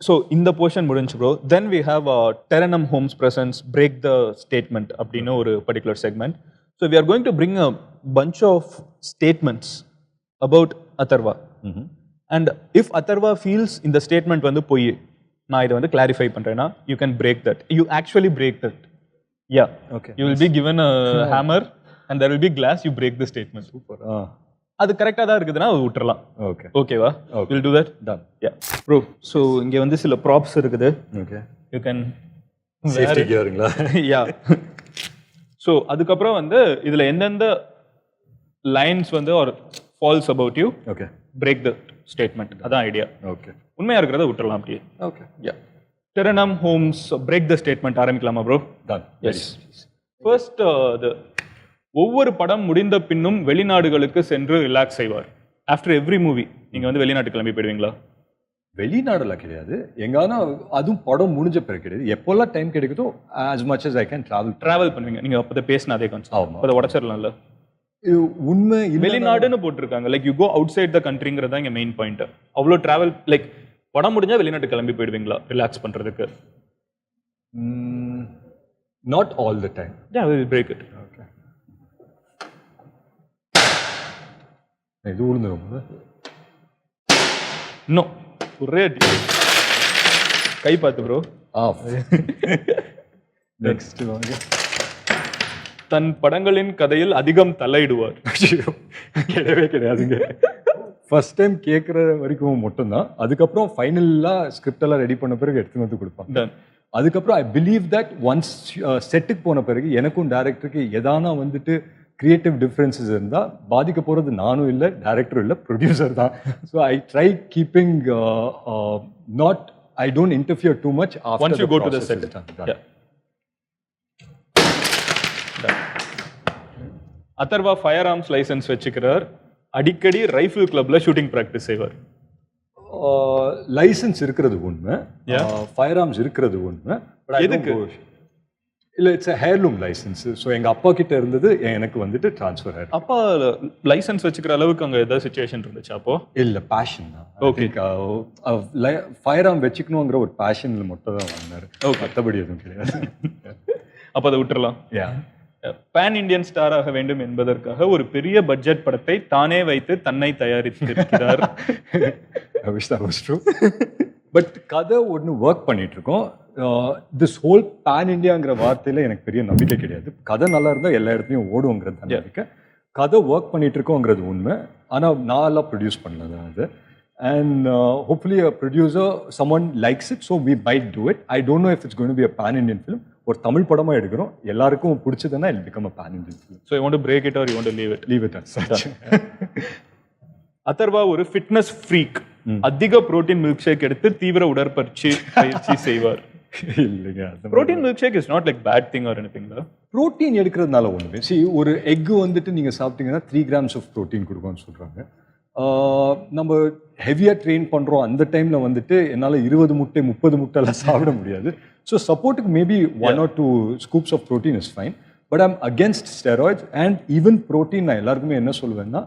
So in the portion முடிஞ்சு bro, then we have Terranum Homes presents break the statement அப்படின ஒரு particular segment. So we are going to bring a bunch of statements about Atharva. And if Atharva feels in the statement வந்து பொய், நான் இதை வந்து clarify பண்றேனா, you can break that. You actually break that. Yeah. Okay. You will be given a hammer and there will be glass, you break the statement. Super. அது கரெக்டா தான் இருக்குதுன்னா அது விட்டுறலாம். ஓகே. ஓகேவா? We'll do that. Done. Yeah. Bro, so இங்க வந்து சில props இருக்குது. Okay. You can safety gearங்களா? Yeah. So அதுக்கப்புறம் வந்து இதுல எந்தெந்த lines வந்து or false about you. Okay. Break the statement. அதான் ஐடியா. Okay. உண்மையா இருக்கிறத விட்டுறலாம் அப்படியே. Okay. Yeah. Terranum Homes break the statement ஆரம்பிக்கலாமா bro? Done. Yes. First the ஒவ்வொரு படம் முடிந்த பின்னும் வெளிநாடுகளுக்கு சென்று ரிலாக்ஸ் செய்வார். ஆஃப்டர் எவ்ரி மூவி நீங்க வந்து வெளிநாட்டு கிளம்பி போயிடுவீங்களா? வெளிநாடுல கிடையாது, எங்கானா அதுவும் படம் முடிஞ்ச பிறகு கிடையாது. எப்போல்லாம் டைம் கிடைக்குதோ as much as I can travel பண்ணுவீங்க. நீங்க அப்போ பேசின அதே கான்செப்ட். ஆமா. அதை உடைச்சிடலாம்ல. உண்மை வெளிநாடுன்னு போட்டிருக்காங்க. Like you go outside the கண்ட்ரிங்கிறதா இங்க மெயின் பாயிண்ட். அவ்வளோ டிராவல் லைக் படம் முடிஞ்சா வெளிநாட்டு கிளம்பி போயிடுவீங்களா ரிலாக்ஸ் பண்றதுக்கு? Not all the time. Yeah, we will break it. Okay. இது உளுந்துரும். நோ. ஒரே கை பார்த்து ப்ரோ. ஆஃப். நெக்ஸ்ட் வாங்க. தன் படங்களின் கதையில் அதிகம் தலையிடுவார். கிடையவே கிடையாதுங்க. ஃபர்ஸ்ட் டைம் கேட்குற வரைக்கும் மட்டும்தான். அதுக்கப்புறம் ஃபைனலாக ஸ்கிரிப்ட் எல்லாம் ரெடி பண்ண பிறகு எடுத்து வந்து கொடுப்பாங்க. அதுக்கப்புறம் ஐ பிலீவ் தட் ஒன்ஸ் செட்டுக்கு போன பிறகு எனக்கும் டேரக்டருக்கு எதானா வந்துட்டு கிரியேட்டிவ் டிஃப்ரென்சஸ் இருந்தால் பாதிக்க போகிறது நானும் இல்லை, டேரக்டரும் இல்லை, ப்ரொடியூசர் தான். So I try keeping not I don't interfere too much once you go to the set. Atharva fire arms licence வச்சுக்கிறார். அடிக்கடி ரைஃபிள் கிளப்ல ஷூட்டிங் பிராக்டிஸ் செய்வார். லைசன்ஸ் இருக்கிறது உண்மை, ஃபயர் ஆர்ம்ஸ் இருக்கிறது உண்மை. எதுக்கு? இல்லை, இட்ஸ் ஹேர்லூம் லைசன்ஸ். ஸோ எங்கள் அப்பா கிட்ட இருந்தது எனக்கு வந்துட்டு ட்ரான்ஸ்ஃபர் ஆயிடும். அப்பா லைசன்ஸ் வச்சுக்கிற அளவுக்கு அங்கே ஏதாவது சுச்சுவேஷன் இருந்துச்சு அப்போ? இல்லை, பேஷன் தான். ஓகே. ஃபயர் ஆர்ம் வச்சுக்கணுங்கிற ஒரு பேஷனில் மட்டும் தான் வாங்கினார். மற்றபடி எதுவும் கிடையாது. அப்போ அதை விட்டுறலாம். பேன் இண்டியன் ஸ்டார் ஆக வேண்டும் என்பதற்காக ஒரு பெரிய பட்ஜெட் படத்தை தானே வைத்து தன்னை தயாரித்திருக்கிறார். பட் கதை ஒன்று ஒர்க் பண்ணிட்டு இருக்கோம். திஸ் ஹோல் பேன் இண்டியாங்கிற வார்த்தையில எனக்கு பெரிய நம்பிக்கை கிடையாது. கதை நல்லா இருந்தால் எல்லா இடத்துலையும் ஓடுங்கிறது தான் நம்பிக்கை. கதை ஒர்க் பண்ணிட்டு இருக்கோங்கிறது உண்மை. ஆனால் நான் ப்ரொடியூஸ் பண்ணல தான் அது. And hopefully a producer someone likes it, so we might do it. I don't know if it's going to be a pan Indian film. ஒரு தமிழ் படமா எடுக்கிறோம், எல்லாருக்கும் பிடிச்சதுன்னா it become a pan Indian film. So you want to break it or you want to leave it? Leave it as such. Atharvaa ஒரு fitness freak. அதிக protein milk shake எடுத்து தீவிர உடற்பயிற்சி செய்வார். இல்லைங்க, protein milk shake is not like bad thing or anything. Protein எடுக்கிறதுனால ஒன்றுமே. C, ஒரு எக்கு வந்துட்டு நீங்கள் சாப்பிட்டீங்கன்னா 3 grams ஆஃப் ப்ரோட்டீன் கொடுக்கும்னு சொல்கிறாங்க. நம்ம ஹெவியாக ட்ரெயின் பண்ணுறோம், அந்த டைமில் வந்துட்டு என்னால் 20 முட்டை 30 முட்டைலாம் சாப்பிட முடியாது. ஸோ சப்போர்ட்டுக்கு maybe 1 or 2 scoops of protein is fine. But I'm against steroids and even protein. நான் எல்லாருக்குமே என்ன சொல்லுவேன்னா,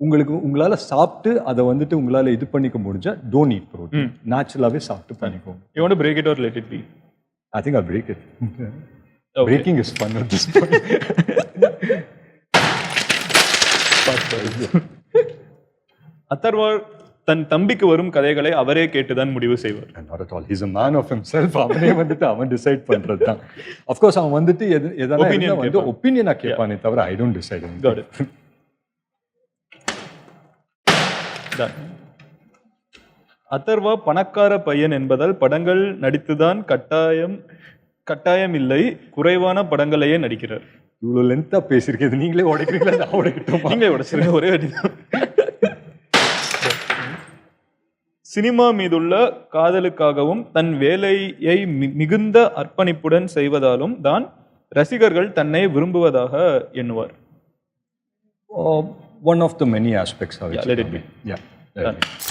உங்களால் சாப்பிட்டு அதை வந்துட்டு உங்களால் இது பண்ணிக்க முடிஞ்சா டோன்ட் ஈட் ப்ரோட்டீன், நேச்சுரலாகவே சாப்பிட்டு பண்ணிக்கோங்க. You want to break it or let it be? I think I'll break it. Breaking is fun at this point. Atharva தன் தம்பிக்கு வரும் கதைகளை அவரே கேட்டுதான் முடிவு செய்வார். Not at all. He's a man of himself. அவனே வந்துட்டு அவன் டிசைட் பண்றது தான். Of course அவன் வந்துட்டு எதனா வந்து ஒபினியனா கேட்பானே தவிர I don't decide. Got it. Atharva பணக்கார பையன் என்பதால் படங்கள் நடித்துதான் கட்டாயம் இல்லை, குறைவான படங்களையே நடிக்கிறார். இவ்வளோ லென்த்தா பேசியிருக்கேன், நீங்களே உடைக்கிறீங்களா? நான் உடைக்கிட்டோம். நீங்களே உடைச்சிருங்க, ஒரே அடிதான். சினிமா மீதுள்ள காதலுக்காகவும் தன் வேலையை மிகுந்த அர்ப்பணிப்புடன் செய்வதாலும் தான் ரசிகர்கள் தன்னை விரும்புவதாக எண்ணுவார். One of the many aspects of it. Let it be. Yeah.